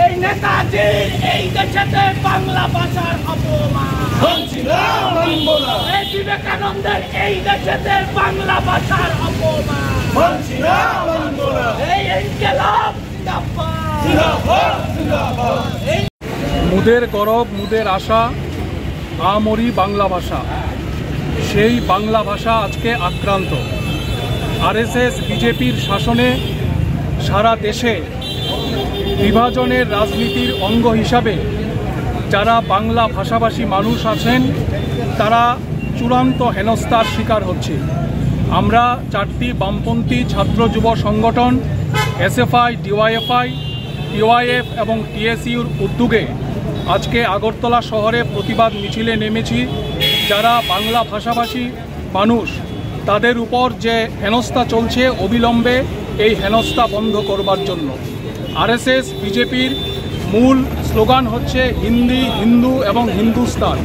এই নেতাজির এই দেশেতে বাংলা ভাষার অপমান, এই বিবেকানন্দের এই দেশেতে বাংলা ভাষার অপমান, এই ইনকিলাব মুদের গরব, মুদের আশা, আমরি বাংলা ভাষা। সেই বাংলা ভাষা আজকে আক্রান্ত। আরএসএস বিজেপির শাসনে সারা দেশে বিভাজনের রাজনীতির অঙ্গ হিসাবে যারা বাংলা ভাষাভাষী মানুষ আছেন তারা চূড়ান্ত হেনস্থার শিকার হচ্ছে। আমরা 4টি বামপন্থী ছাত্র যুব সংগঠন এসএফআই, ডিওয়াইএফআই, টিওয়াইএফ এবং টিএসইউর উদ্যোগে আজকে আগরতলা শহরে প্রতিবাদ মিছিলে নেমেছি। যারা বাংলা ভাষাভাষী মানুষ তাদের উপর যে হেনস্থা চলছে অবিলম্বে এই হেনস্থা বন্ধ করবার জন্য। আরএসএস বিজেপির মূল স্লোগান হচ্ছে হিন্দি, হিন্দু এবং হিন্দুস্তান।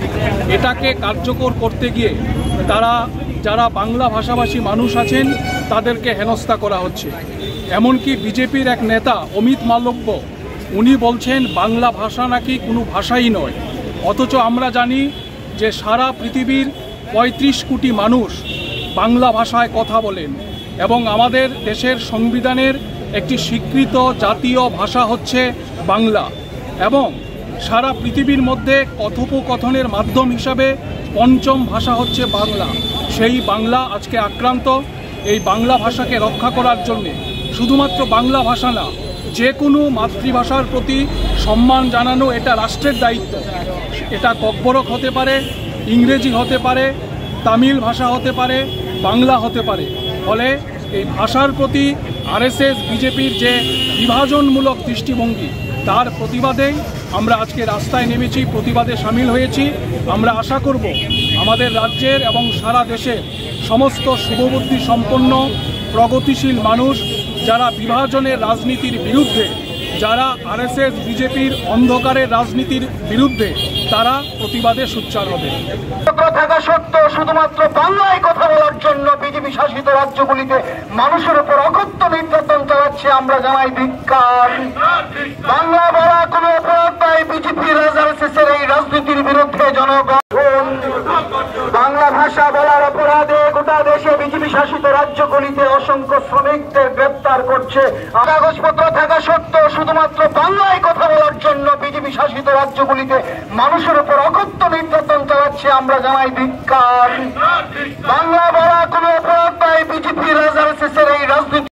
এটাকে কার্যকর করতে গিয়ে তারা যারা বাংলা ভাষাভাষী মানুষ আছেন তাদেরকে হেনস্থা করা হচ্ছে। এমনকি বিজেপির এক নেতা অমিত মালব্য উনি বলছেন বাংলা ভাষা নাকি কোনো ভাষাই নয়, অথচ আমরা জানি যে সারা পৃথিবীর 35 কোটি মানুষ বাংলা ভাষায় কথা বলেন এবং আমাদের দেশের সংবিধানের একটি স্বীকৃত জাতীয় ভাষা হচ্ছে বাংলা এবং সারা পৃথিবীর মধ্যে কথোপকথনের মাধ্যম হিসাবে 5ম ভাষা হচ্ছে বাংলা। সেই বাংলা আজকে আক্রান্ত। এই বাংলা ভাষাকে রক্ষা করার জন্যে শুধুমাত্র বাংলা ভাষা না, যে কোনো মাতৃভাষার প্রতি সম্মান জানানো এটা রাষ্ট্রের দায়িত্ব। এটা ককবরক হতে পারে, ইংরেজি হতে পারে, তামিল ভাষা হতে পারে, বাংলা হতে পারে। ফলে এই ভাষার প্রতি আরএসএস বিজেপির যে বিভাজনমূলক দৃষ্টিভঙ্গি তার প্রতিবাদেই আমরা আজকে রাস্তায় নেমেছি, প্রতিবাদে সামিল হয়েছি। আমরা আশা করব আমাদের রাজ্যের এবং সারা দেশের সমস্ত শুভবুদ্ধি সম্পন্ন প্রগতিশীল মানুষ যারা বিভাজনের রাজনীতির বিরুদ্ধে, যারা আরএসএস বিজেপির অন্ধকারের রাজনীতির বিরুদ্ধে, তারা প্রতিবাদে সোচ্চার হবে। থাকা সত্ত্বেও শুধুমাত্র বাংলায় কথা বলার জন্য বিজেপি শাসিত রাজ্যগুলিতে মানুষের উপর অকথ্য নির্যাতন চালাচ্ছে। আমরা জানাই ধিক্কার। বাংলা বলা কোনো অপরাধ নয়। বিজেপি আরএসএসের এই রাজনীতির বিরুদ্ধে জনগণ বাংলা ভাষা বলার অপরাধে গোটা দেশে বিজেপি শাসিত রাজ্যগুলিতে অসংখ্য শ্রমিকদের গ্রেপ্তার করছে। কাগজপত্র থাকা সত্ত্বেও শুধুমাত্র বাংলায় কথা বলার জন্য বিজেপি শাসিত রাজ্যগুলিতে মানুষের উপর অকথ্য নির্যাতন চালাচ্ছে। আমরা জানাই ধিক্কার। বাংলা বলা কোনো অপরাধ নয়। বিজেপি